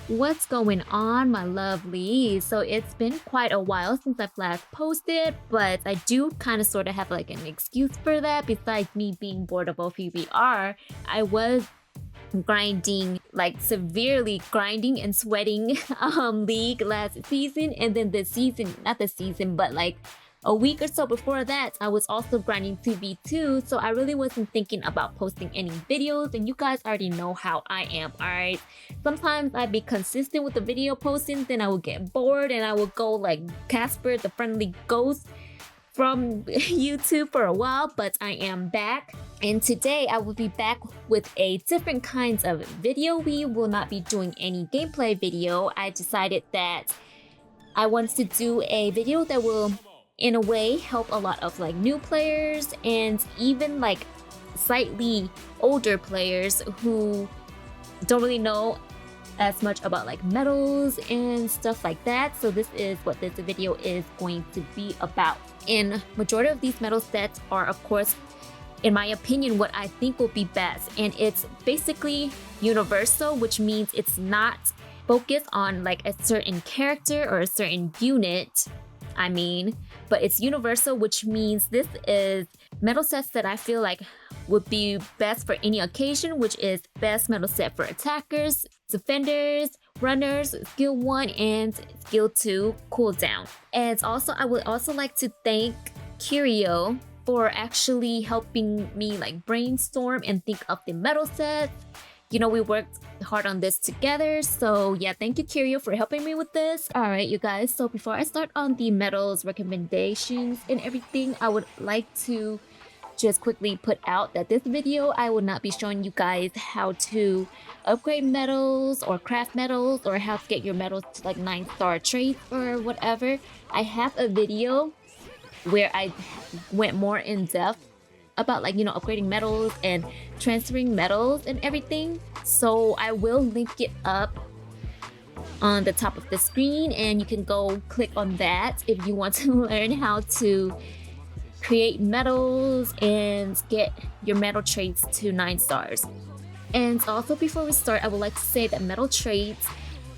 What's going on, my lovely? So it's been quite a while since I've last posted, but I do kind of sort of have like an excuse for that. Besides me being bored of OPBR, I was grinding, like severely grinding and sweating League last season, and then this season, not this season, but like a week or so before that, I was also grinding 2v2, so I really wasn't thinking about posting any videos, and you guys already know how I am, alright? Sometimes I'd be consistent with the video posting, then I would get bored and I would go like Casper the Friendly Ghost from YouTube for a while, but I am back. And today I will be back with a different kinds of video. We will not be doing any gameplay video. I decided that I wanted to do a video that will in a way help a lot of like new players and even like slightly older players who don't really know as much about like metals and stuff like that. So this is what this video is going to be about. And majority of these metal sets are, of course, in my opinion, what I think will be best. And it's basically universal, which means it's not focused on like a certain character or a certain unit. But it's universal, which means this is metal sets that I feel like would be best for any occasion, which is best metal set for attackers, defenders, runners, skill 1 and skill 2 cooldown. And also, I would also like to thank Curio for actually helping me like brainstorm and think of the metal sets. You know, we worked hard on this together, so yeah, thank you Curio for helping me with this. Alright you guys, so before I start on the metals recommendations and everything, I would like to just quickly put out that this video I will not be showing you guys how to upgrade metals or craft metals or how to get your metals to like 9-star traits or whatever. I have a video where I went more in depth about like, you know, upgrading metals and transferring metals and everything. So I will link it up on the top of the screen and you can go click on that if you want to learn how to create metals and get your metal traits to 9 stars. And also before we start, I would like to say that metal traits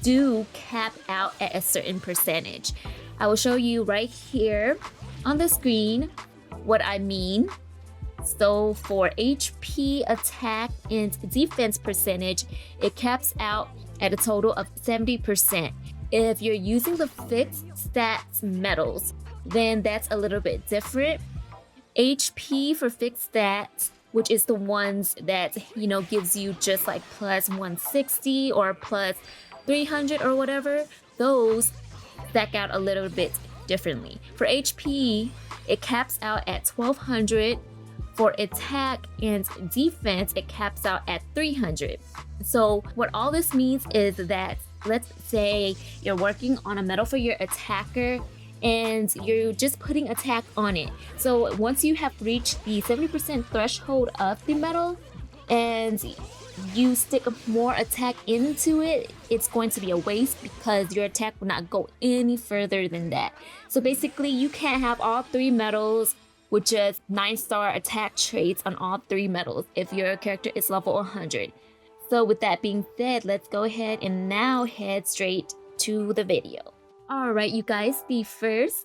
do cap out at a certain percentage. I will show you right here on the screen what I mean. So for HP, attack, and defense percentage, it caps out at a total of 70%. If you're using the fixed stats metals, then that's a little bit different. HP for fixed stats, which is the ones that, you know, gives you just like plus 160 or plus 300 or whatever, those stack out a little bit differently. For HP, it caps out at 1200. For attack and defense, it caps out at 300. So what all this means is that, let's say you're working on a metal for your attacker and you're just putting attack on it. So once you have reached the 70% threshold of the metal and you stick more attack into it, it's going to be a waste because your attack will not go any further than that. So basically you can't have all 3 metals with just 9-star attack traits on all 3 metals if your character is level 100. So with that being said, let's go ahead and now head straight to the video. Alright you guys, the first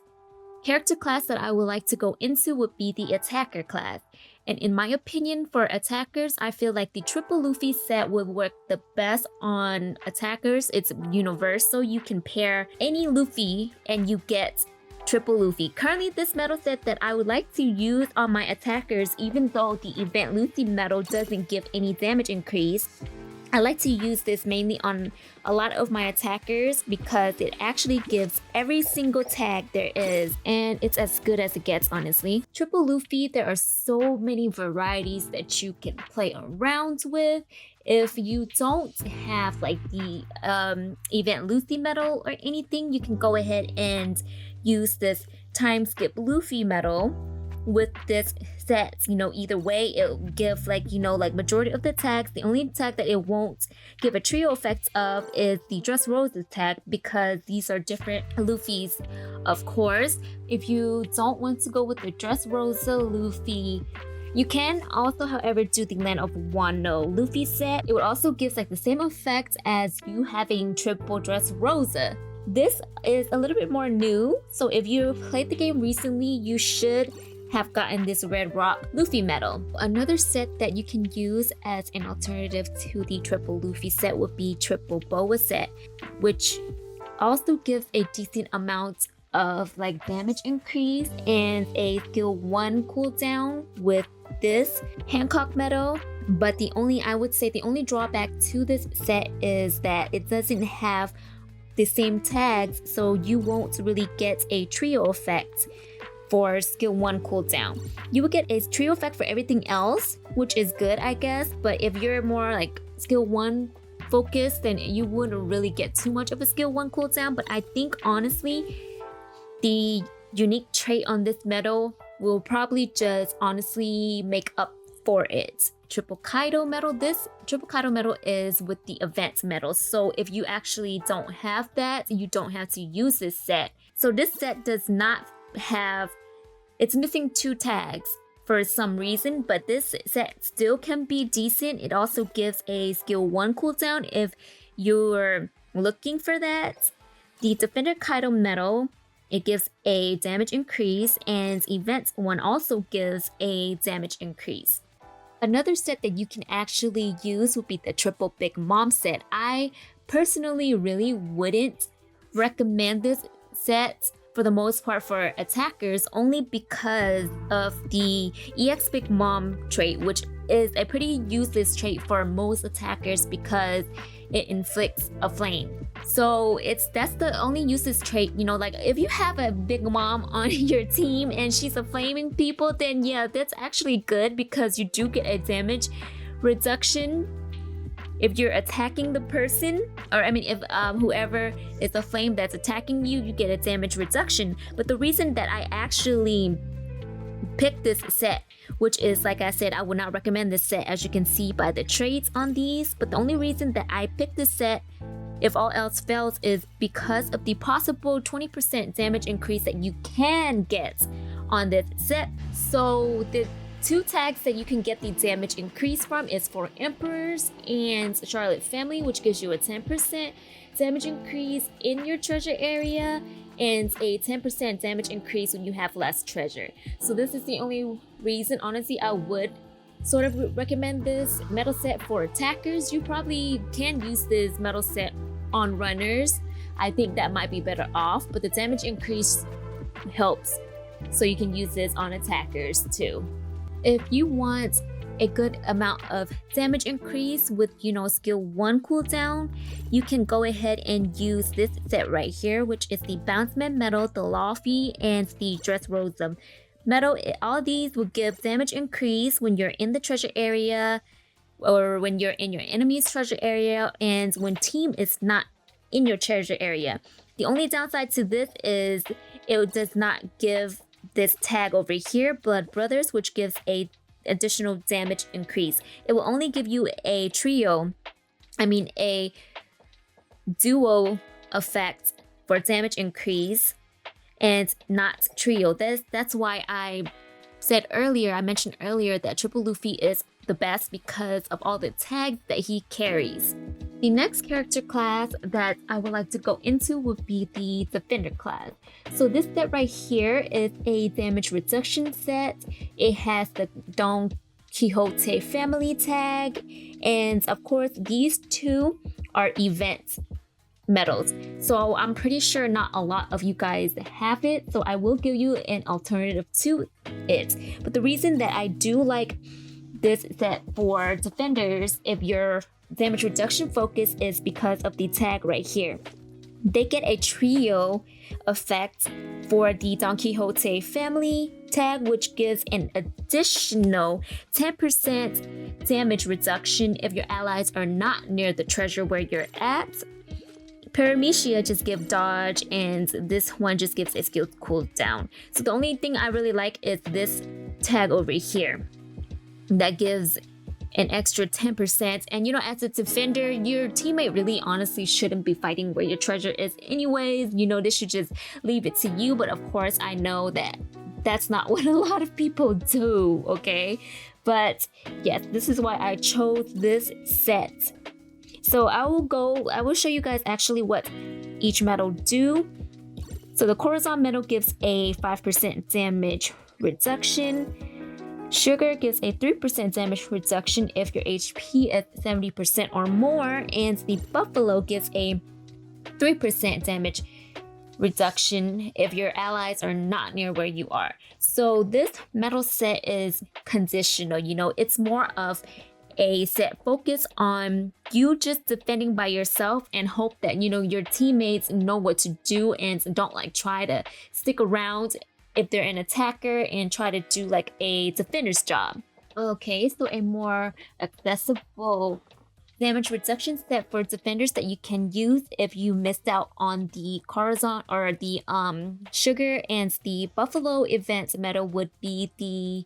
character class that I would like to go into would be the attacker class. And in my opinion, for attackers, I feel like the triple Luffy set would work the best on attackers. It's universal. You can pair any Luffy and you get triple Luffy. Currently, this metal set that I would like to use on my attackers, even though the event Luffy metal doesn't give any damage increase, I like to use this mainly on a lot of my attackers because it actually gives every single tag there is, and it's as good as it gets, honestly. Triple Luffy, there are so many varieties that you can play around with. If you don't have like the event Luffy medal or anything, you can go ahead and use this time skip Luffy medal with this set. You know, either way, it'll give like, you know, like majority of the tags. The only tag that it won't give a trio effect of is the Dress Roses tag because these are different Luffys, of course. If you don't want to go with the Dress Rosa Luffy You can also, however, do the Land of Wano Luffy set. It would also give like the same effect as you having triple dress Rosa. This is a little bit more new, so if you played the game recently, you should have gotten this Red Rock Luffy medal. Another set that you can use as an alternative to the triple Luffy set would be triple Boa set, which also gives a decent amount of like damage increase and a skill 1 cooldown with this Hancock medal. But I would say the only drawback to this set is that it doesn't have the same tags, so you won't really get a trio effect for skill 1 cooldown. You will get a trio effect for everything else, which is good, I guess, but if you're more like skill 1 focused, then you wouldn't really get too much of a skill 1 cooldown. But I think honestly, the unique trait on this medal will probably just honestly make up for it. Triple Kaido medal. This triple Kaido medal is with the event medal, so if you actually don't have that, you don't have to use this set. So this set does not have, it's missing 2 tags for some reason, but this set still can be decent. It also gives a skill 1 cooldown if you're looking for that. The Defender Kaido medal, it gives a damage increase, and event 1 also gives a damage increase. Another set that you can actually use would be the triple Big Mom set. I personally really wouldn't recommend this set for the most part for attackers, only because of the EX Big Mom trait, which is a pretty useless trait for most attackers because it inflicts a flame. So that's the only useless trait, you know, like if you have a Big Mom on your team and she's a flaming people, then yeah, that's actually good because you do get a damage reduction if you're attacking the person, or I mean if whoever is a flame that's attacking you, you get a damage reduction. But the reason that I actually picked this set, which is, like I said, I would not recommend this set as you can see by the traits on these, but the only reason that I picked this set, if all else fails, is because of the possible 20% damage increase that you can get on this set. So the 2 tags that you can get the damage increase from is for Emperors and Charlotte Family, which gives you a 10% damage increase in your treasure area and a 10% damage increase when you have less treasure. So this is the only reason, honestly, I would sort of recommend this medal set for attackers. You probably can use this medal set on runners. I think that might be better off, but the damage increase helps, so you can use this on attackers too. If you want a good amount of damage increase with, you know, skill 1 cooldown, you can go ahead and use this set right here, which is the Bounceman medal, the Luffy, and the Dressrosa medal. All these will give damage increase when you're in the treasure area or when you're in your enemy's treasure area and when team is not in your treasure area. The only downside to this is it does not give this tag over here, Blood Brothers, which gives a additional damage increase. It will only give you a duo effect for damage increase and not trio. That's why I mentioned earlier that Triple Luffy is the best because of all the tags that he carries. The next character class that I would like to go into would be the Defender class. So this set right here is a damage reduction set. It has the Don Quixote family tag, and of course these 2 are event medals. So I'm pretty sure not a lot of you guys have it, so I will give you an alternative to it. But the reason that I do like this set for defenders, if your damage reduction focus, is because of the tag right here. They get a trio effect for the Don Quixote family tag, which gives an additional 10% damage reduction if your allies are not near the treasure where you're at. Paramecia just gives dodge, and this one just gives a skill cooldown. So the only thing I really like is this tag over here that gives an extra 10%. And you know, as a defender, your teammate really honestly shouldn't be fighting where your treasure is anyways. You know, this should just leave it to you. But of course, I know that that's not what a lot of people do, okay? But yes, this is why I chose this set. So I will show you guys actually what each metal do. So the Corazon metal gives a 5% damage reduction. Sugar gives a 3% damage reduction if your HP is 70% or more, and the Buffalo gives a 3% damage reduction if your allies are not near where you are. So this metal set is conditional, you know, it's more of a set focused on you just defending by yourself and hope that, you know, your teammates know what to do and don't like try to stick around if they're an attacker and try to do like a defender's job. Okay, so a more accessible damage reduction set for defenders that you can use if you missed out on the Corazon or the Sugar and the Buffalo event metal would be the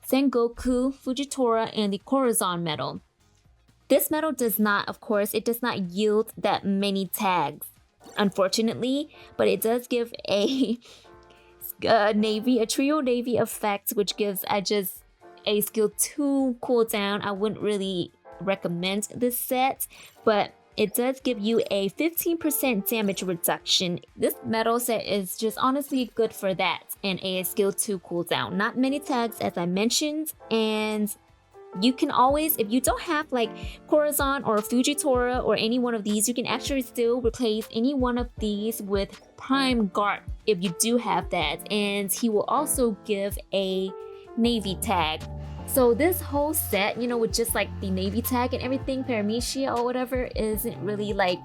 Sengoku, Fujitora, and the Corazon metal. This metal does not, of course, it does not yield that many tags, unfortunately, but it does give a trio navy effect, which gives just a skill 2 cooldown. I wouldn't really recommend this set, but it does give you a 15% damage reduction. This metal set is just honestly good for that and a skill 2 cooldown. Not many tags as I mentioned, and you can always, if you don't have like Corazon or Fujitora or any one of these, you can actually still replace any one of these with Prime Guard if you do have that, and he will also give a navy tag. So this whole set, you know, with just like the navy tag and everything, Paramecia or whatever, isn't really like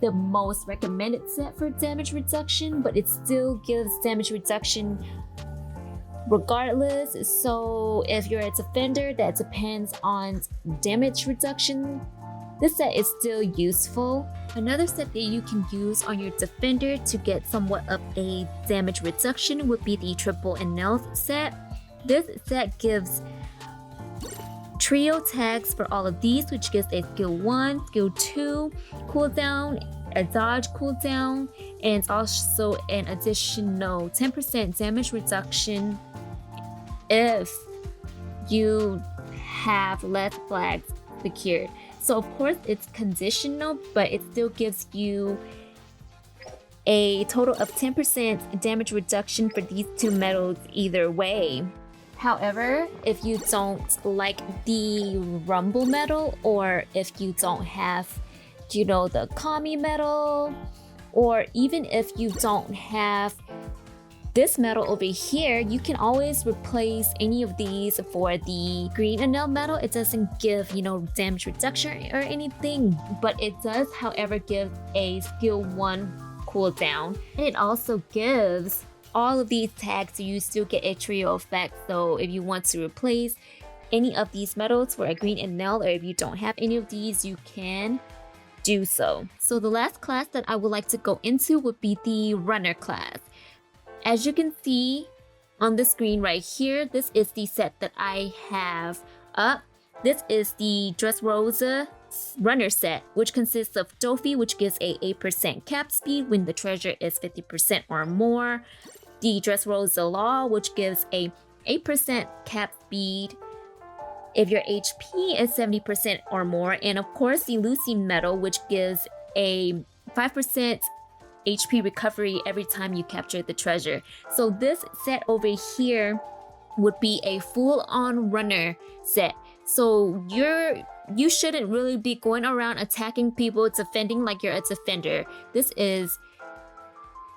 the most recommended set for damage reduction, but it still gives damage reduction regardless. So if you're a defender that depends on damage reduction, this set is still useful. Another set that you can use on your defender to get somewhat of a damage reduction would be the Triple Enel set. This set gives trio tags for all of these, which gives a skill 1, skill 2 cooldown, a dodge cooldown, and also an additional 10% damage reduction if you have less flags secured. So of course it's conditional, but it still gives you a total of 10% damage reduction for these two metals either way. However, if you don't like the Rumble metal, or if you don't have, you know, the Kami metal, or even if you don't have this metal over here, you can always replace any of these for the Green Enel metal. It doesn't give, you know, damage reduction or anything, but it does, however, give a skill 1 cooldown. And it also gives all of these tags, so you still get a trio effect. So if you want to replace any of these metals for a Green Enel, or if you don't have any of these, you can do so. So the last class that I would like to go into would be the Runner class. As you can see on the screen right here, this is the set that I have up. This is the Dressrosa Runner set, which consists of Dofi, which gives a 8% cap speed when the treasure is 50% or more. The Dressrosa Law, which gives a 8% cap speed if your HP is 70% or more. And of course, the Lucy Metal, which gives a 5% HP recovery every time you capture the treasure. So this set over here would be a full-on runner set. So you shouldn't really be going around attacking people, defending like you're a defender. This is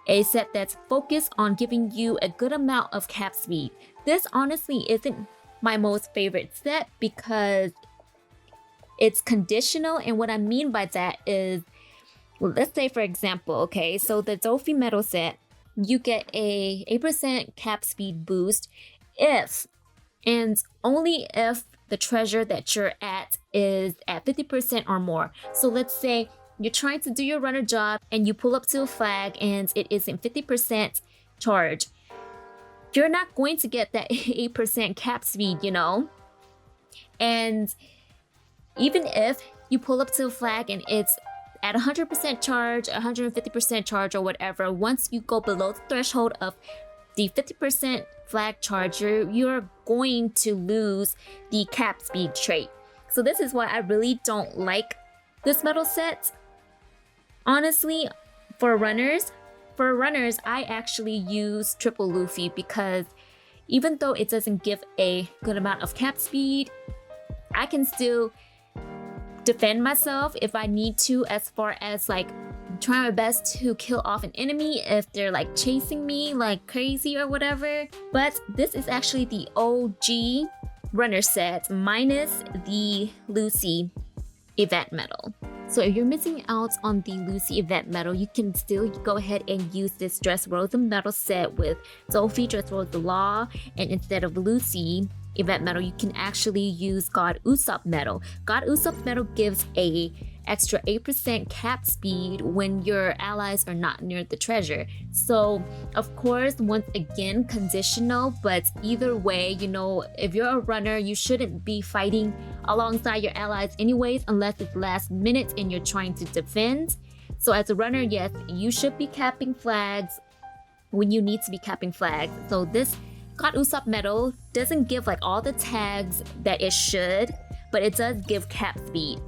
a set that's focused on giving you a good amount of cap speed. This honestly isn't my most favorite set because it's conditional, and what I mean by that is, well, let's say for example, okay, so the Dofi Metal set, you get a 8% cap speed boost if and only if the treasure that you're at is at 50% or more. So let's say you're trying to do your runner job and you pull up to a flag and it isn't 50% charge. You're not going to get that 8% cap speed, you know? And even if you pull up to a flag and it's at 100% charge, 150% charge or whatever, once you go below the threshold of the 50% flag charger, you're going to lose the cap speed trait. So this is why I really don't like this medal set. Honestly, for runners, I actually use triple Luffy because even though it doesn't give a good amount of cap speed, I can still defend myself if I need to, as far as like trying my best to kill off an enemy if they're like chasing me like crazy or whatever. But this is actually the OG runner set minus the Lucy event medal. So if you're missing out on the Lucy event medal, you can still go ahead and use this Dressrosa medal set with Sophie, Dressrosa Law, and instead of Lucy event medal, you can actually use God Usopp medal. God Usopp medal gives a extra 8% cap speed when your allies are not near the treasure. So of course, once again, conditional, but either way, you know, if you're a runner, you shouldn't be fighting alongside your allies anyways, unless it's last minute and you're trying to defend. So as a runner, yes, you should be capping flags when you need to be capping flags. So this God Usopp medal doesn't give like all the tags that it should, but it does give cap speed.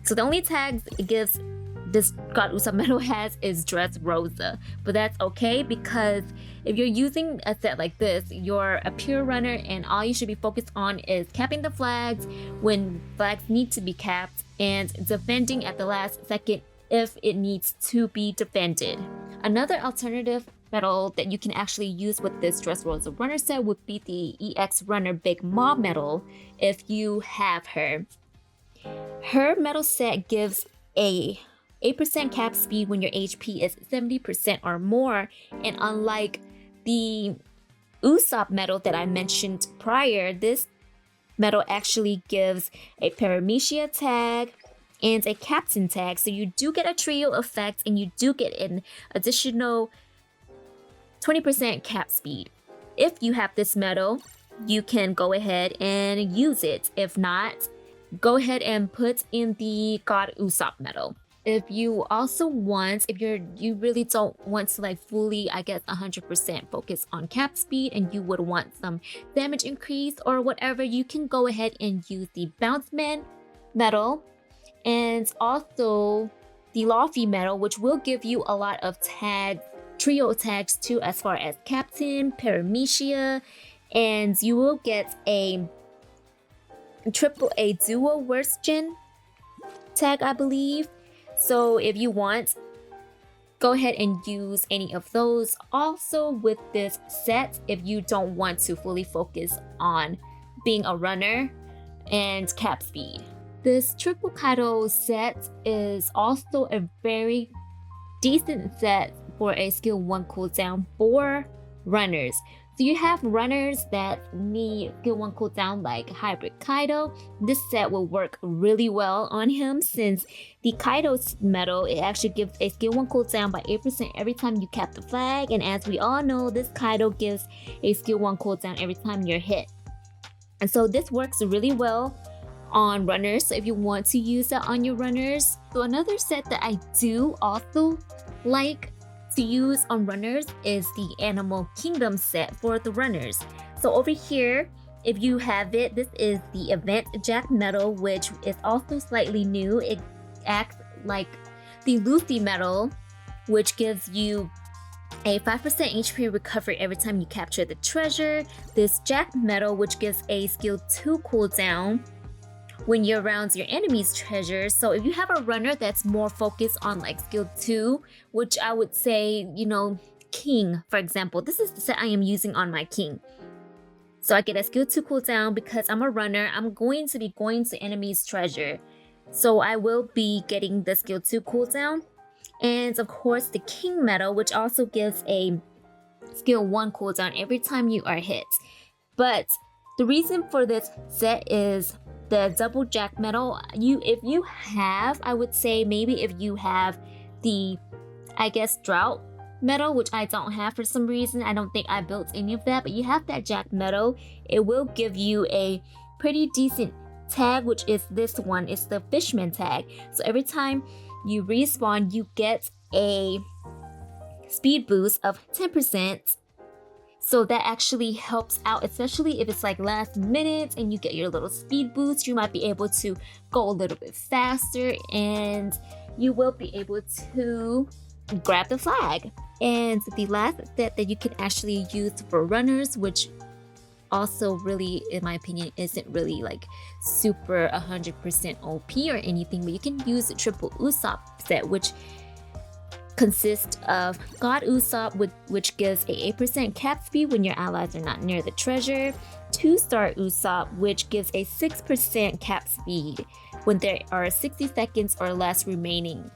So the only tags it gives this God Usopp medal has is Dressrosa, but that's okay because if you're using a set like this, you're a pure runner and all you should be focused on is capping the flags when flags need to be capped and defending at the last second if it needs to be defended. Another alternative medal that you can actually use with this Dressrosa runner set would be the EX Runner Big Mom medal if you have her. Her medal set gives a 8% cap speed when your HP is 70% or more, and unlike the Usopp medal that I mentioned prior, this medal actually gives a Paramecia tag and a Captain tag, so you do get a trio effect and you do get an additional 20% cap speed. If you have this medal, you can go ahead and use it. If not, go ahead and put in the God Usopp medal. If you also want, if you really don't want to like fully, I guess 100% focus on cap speed and you would want some damage increase or whatever, you can go ahead and use the Bountyrush medal and also the Luffy medal, which will give you a lot of tags, trio tags too, as far as Captain, Paramecia, and you will get a AAA duo worst gen tag, I believe. So if you want, go ahead and use any of those. Also with this set, if you don't want to fully focus on being a runner and cap speed. This Triple Kaido set is also a very decent set for a skill 1 cooldown for runners. So you have runners that need skill 1 cooldown like Hybrid Kaido. This set will work really well on him since the Kaido medal, it actually gives a skill 1 cooldown by 8% every time you cap the flag, and as we all know, this Kaido gives a skill 1 cooldown every time you're hit. And so this works really well on runners, so if you want to use that on your runners. So another set that I do also like to use on runners is the Animal Kingdom set for the runners. So over here, if you have it, this is the Event Jack medal, which is also slightly new. It acts like the Lucy medal, which gives you a 5% HP recovery every time you capture the treasure. This Jack medal, which gives a skill 2 cooldown when you're around your enemy's treasure. So if you have a runner that's more focused on like skill 2, which I would say, you know, King, for example, this is the set I am using on my King. So I get a skill 2 cooldown because I'm a runner. I'm going to be going to enemy's treasure. So I will be getting the skill 2 cooldown. And of course the King medal, which also gives a skill 1 cooldown every time you are hit. But the reason for this set is the double Jack medal. If you have, I would say maybe if you have the, I guess, Drought medal, which I don't have for some reason. I don't think I built any of that, but you have that Jack medal. It will give you a pretty decent tag, which is this one. It's the Fishman tag. So every time you respawn, you get a speed boost of 10%. So that actually helps out, especially if it's like last minute and you get your little speed boost. You might be able to go a little bit faster and you will be able to grab the flag. And the last set that you can actually use for runners, which also really, in my opinion, isn't really like super 100% OP or anything, but you can use the triple Usopp set, which consists of God Usopp, which gives a 8% cap speed when your allies are not near the treasure, 2-star Usopp, which gives a 6% cap speed when there are 60 seconds or less remaining,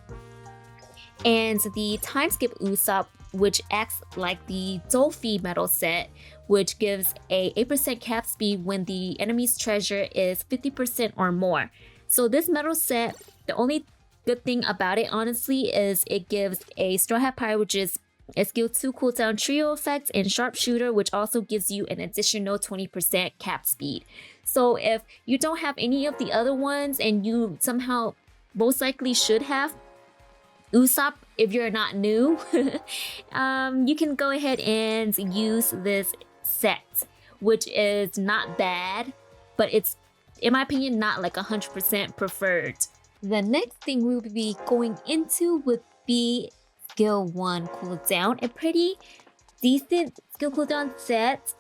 and the time skip Usopp, which acts like the Dolphy medal set, which gives a 8% cap speed when the enemy's treasure is 50% or more. So this medal set, the only good thing about it honestly is it gives a Straw Hat Pirate, which is a skill 2 cooldown trio effect, and Sharpshooter, which also gives you an additional 20% cap speed. So if you don't have any of the other ones and you somehow most likely should have Usopp, if you're not new, you can go ahead and use this set, which is not bad, but it's, in my opinion, not like 100% preferred. The next thing we'll be going into would be skill 1 cooldown. A pretty decent skill cooldown set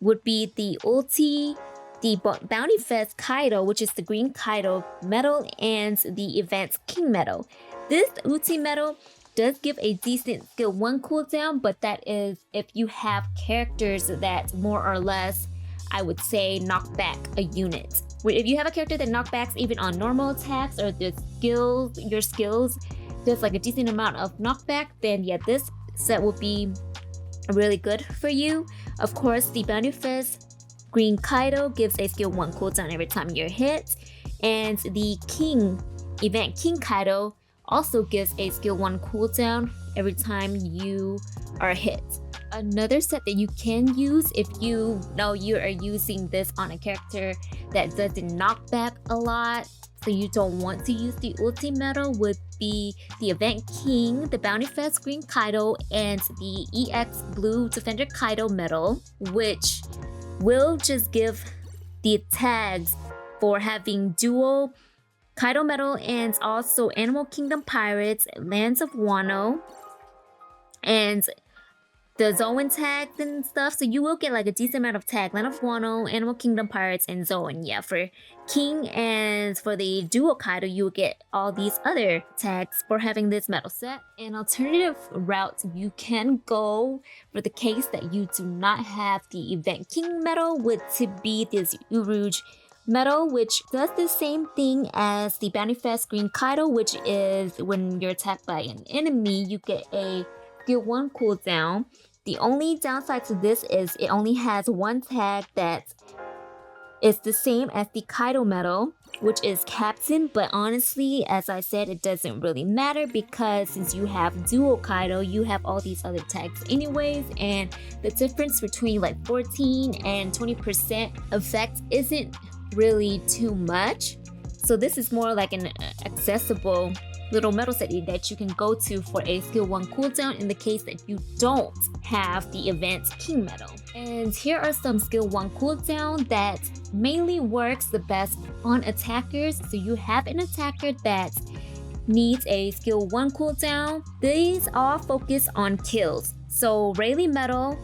would be the ulti, the Bounty Fest Kaido, which is the green Kaido medal, and the Advanced King medal. This ulti medal does give a decent skill 1 cooldown, but that is if you have characters that more or less, I would say, knock back a unit. If you have a character that knockbacks even on normal attacks, or the skills, your skills does like a decent amount of knockback, then yeah, this set will be really good for you. Of course, the Bounty Fest Green Kaido gives a skill 1 cooldown every time you're hit, and the Event King Kaido also gives a skill 1 cooldown every time you are hit. Another set that you can use if you know you are using this on a character that doesn't knock back a lot, so you don't want to use the ulti medal, would be the Event King, the Bounty Fest Green Kaido, and the EX Blue Defender Kaido medal, which will just give the tags for having dual Kaido medal and also Animal Kingdom Pirates, Lands of Wano, and the Zoan tags and stuff. So you will get like a decent amount of tag, Land of Wano, Animal Kingdom Pirates, and Zoan. Yeah, for King and for the dual Kaido, you will get all these other tags for having this medal set. An alternative route you can go for the case that you do not have the Event King medal would to be this Urouge medal, which does the same thing as the Bounty Fest Green Kaido, which is when you're attacked by an enemy, you get a skill 1 cooldown. The only downside to this is it only has one tag that is the same as the Kaido medal, which is Captain, but honestly, as I said, it doesn't really matter because since you have dual Kaido, you have all these other tags anyways, and the difference between like 14 and 20% effect isn't really too much. So this is more like an accessible little medal set that you can go to for a skill 1 cooldown in the case that you don't have the Event King medal. And here are some skill 1 cooldown that mainly works the best on attackers. So you have an attacker that needs a skill 1 cooldown. These all focus on kills. So Rayleigh medal,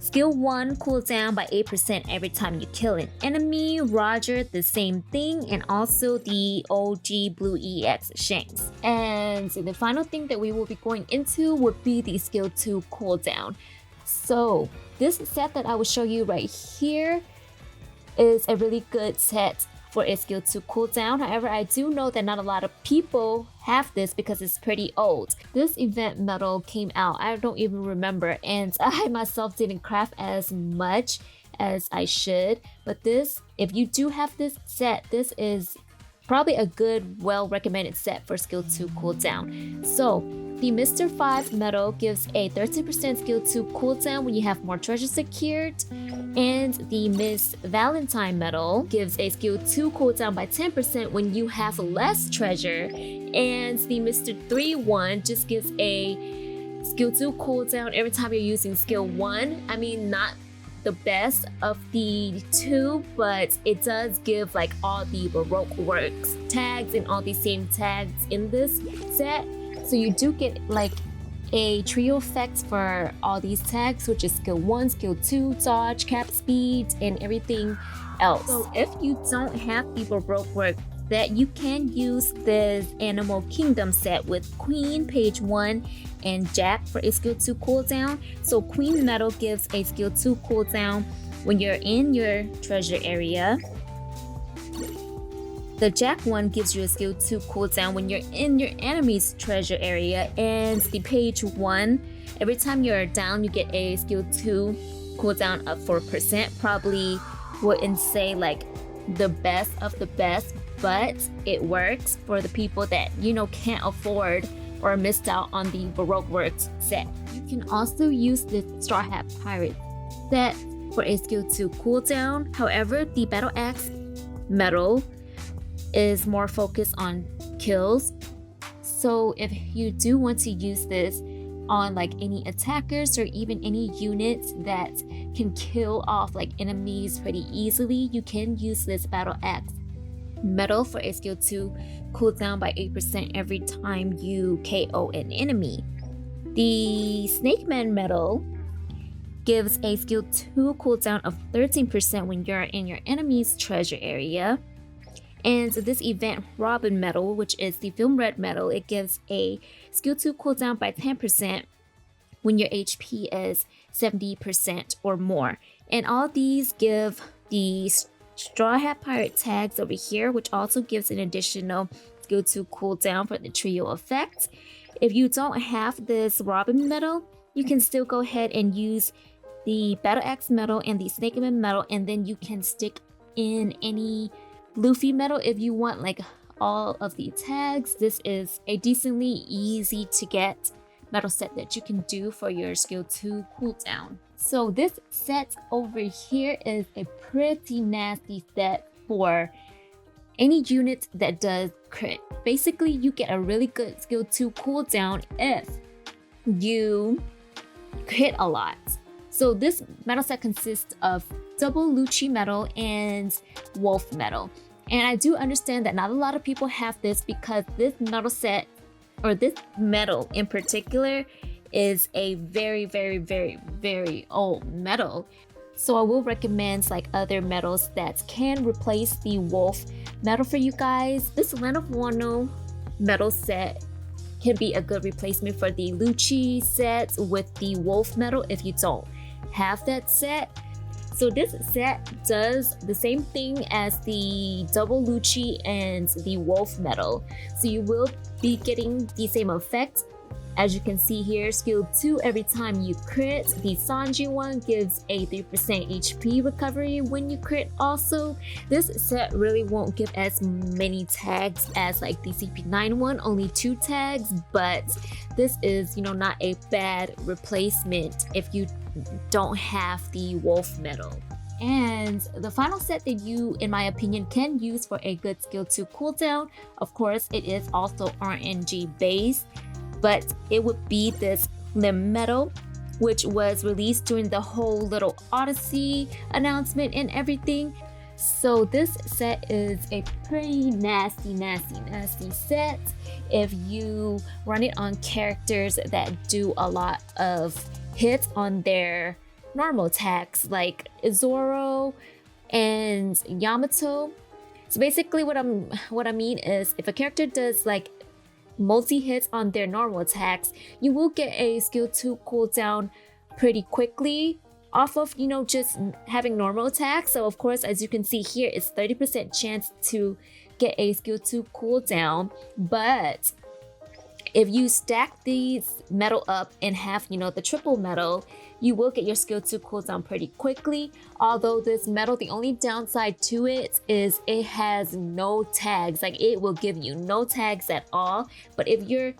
skill 1 cooldown by 8% every time you kill an enemy. Roger, the same thing, and also the OG Blue EX Shanks. And the final thing that we will be going into would be the skill 2 cooldown. So this set that I will show you right here is a really good set for a skill 2 cooldown. However, I do know that not a lot of people have this because it's pretty old. This event medal came out, I don't even remember, and I myself didn't craft as much as I should. But this, if you do have this set, this is probably a good, well-recommended set for skill 2 cooldown. So the Mr. 5 medal gives a 13% skill 2 cooldown when you have more treasure secured, and the Miss Valentine medal gives a skill 2 cooldown by 10% when you have less treasure, and the Mr. 3 one just gives a skill 2 cooldown every time you're using skill 1. I mean, not the best of the two, but it does give like all the Baroque Works tags and all the same tags in this set. So you do get like a trio effect for all these tags, which is skill 1, skill 2, dodge, cap speed, and everything else. So if you don't have the Baroque Work set, you can use this Animal Kingdom set with Queen, Page 1, and Jack for a skill 2 cooldown. So Queen Medal gives a skill 2 cooldown when you're in your treasure area. The Jack one gives you a skill 2 cooldown when you're in your enemy's treasure area, and the Page 1, every time you're down you get a skill 2 cooldown of 4%. Probably wouldn't say like the best of the best, but it works for the people that, you know, can't afford or missed out on the Baroque Works set. You can also use the Straw Hat Pirate set for a skill 2 cooldown. However, the Battle Axe Medal is more focused on kills. So if you do want to use this on like any attackers or even any units that can kill off like enemies pretty easily, you can use this Battle Axe Medal for a skill 2 cooldown by 8% every time you KO an enemy. The Snake Man Medal gives a skill 2 cooldown of 13% when you're in your enemy's treasure area. And this Event Robin Medal, which is the Film Red Medal, it gives a skill 2 cooldown by 10% when your HP is 70% or more. And all these give the Straw Hat Pirate tags over here, which also gives an additional skill 2 cooldown for the trio effect. If you don't have this Robin Medal, you can still go ahead and use the Battle Axe Medal and the Snake Man Medal, and then you can stick in any Luffy Medal if you want like all of the tags. This is a decently easy to get medal set that you can do for your skill 2 cooldown. So this set over here is a pretty nasty set for any unit that does crit. Basically, you get a really good skill 2 cooldown if you crit a lot. So this medal set consists of double Lucci medal and Wolf medal. And I do understand that not a lot of people have this because this medal set, or this medal in particular, is a very, very, very, very old medal. So I will recommend like other medals that can replace the Wolf medal for you guys. This Land of Wano medal set can be a good replacement for the Lucci set with the Wolf medal if you don't have that set. So this set does the same thing as the double Lucci and the Wolf medal. So you will be getting the same effect. As you can see here, skill 2 every time you crit. The Sanji one gives a 3% HP recovery when you crit also. This set really won't give as many tags as like the CP9 one, only 2 tags, but this is, you know, not a bad replacement if you don't have the Wolf medal. And the final set that you, in my opinion, can use for a good skill 2 cooldown, of course, it is also RNG based, but it would be this Limb medal, which was released during the whole little Odyssey announcement and everything. So this set is a pretty nasty set if you run it on characters that do a lot of hits on their normal tags like Zoro and Yamato. So basically what I mean is if a character does like multi-hits on their normal attacks, you will get a skill 2 cooldown pretty quickly off of, you know, just having normal attacks. So of course, as you can see here, it's 30% chance to get a skill 2 cooldown, but if you stack these medal up and have, you know, the triple medal, you will get your skill 2 cooldown pretty quickly. Although this medal, the only downside to it is it has no tags. Like it will give you no tags at all. But if you're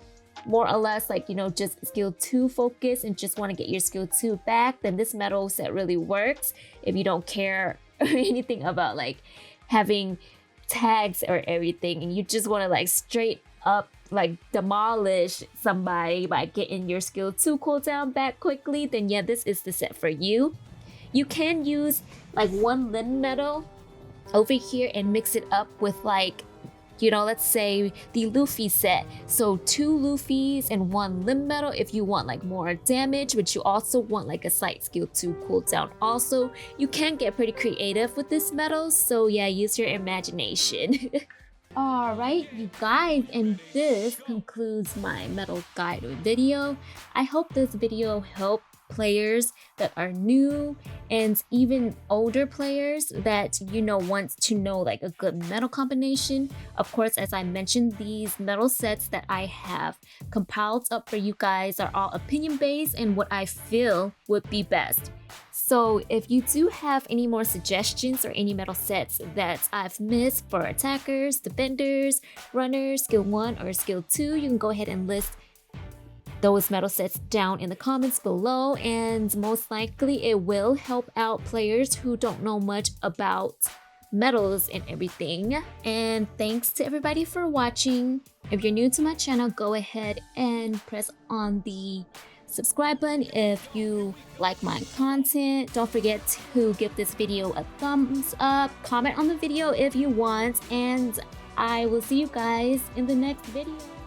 more or less like, you know, just skill 2 focus and just want to get your skill 2 back, then this medal set really works. If you don't care or anything about like having tags or everything and you just want to like straight up like demolish somebody by getting your skill 2 cooldown back quickly, then yeah, this is the set for you. You can use like one limb metal over here and mix it up with like, you know, let's say the Luffy set. So 2 Luffys and 1 limb metal if you want like more damage, but you also want like a slight skill 2 cooldown. Also, you can get pretty creative with this metal, so yeah, use your imagination. Alright, you guys, and this concludes my metal guide video. I hope this video helped players that are new and even older players that, you know, want to know like a good metal combination. Of course, as I mentioned, these metal sets that I have compiled up for you guys are all opinion based and what I feel would be best. So if you do have any more suggestions or any metal sets that I've missed for attackers, defenders, runners, skill 1 or skill 2, you can go ahead and list those metal sets down in the comments below, and most likely it will help out players who don't know much about metals and everything. And thanks to everybody for watching. If you're new to my channel, go ahead and press on the subscribe button if you like my content. Don't forget to give this video a thumbs up, comment on the video if you want, and I will see you guys in the next video.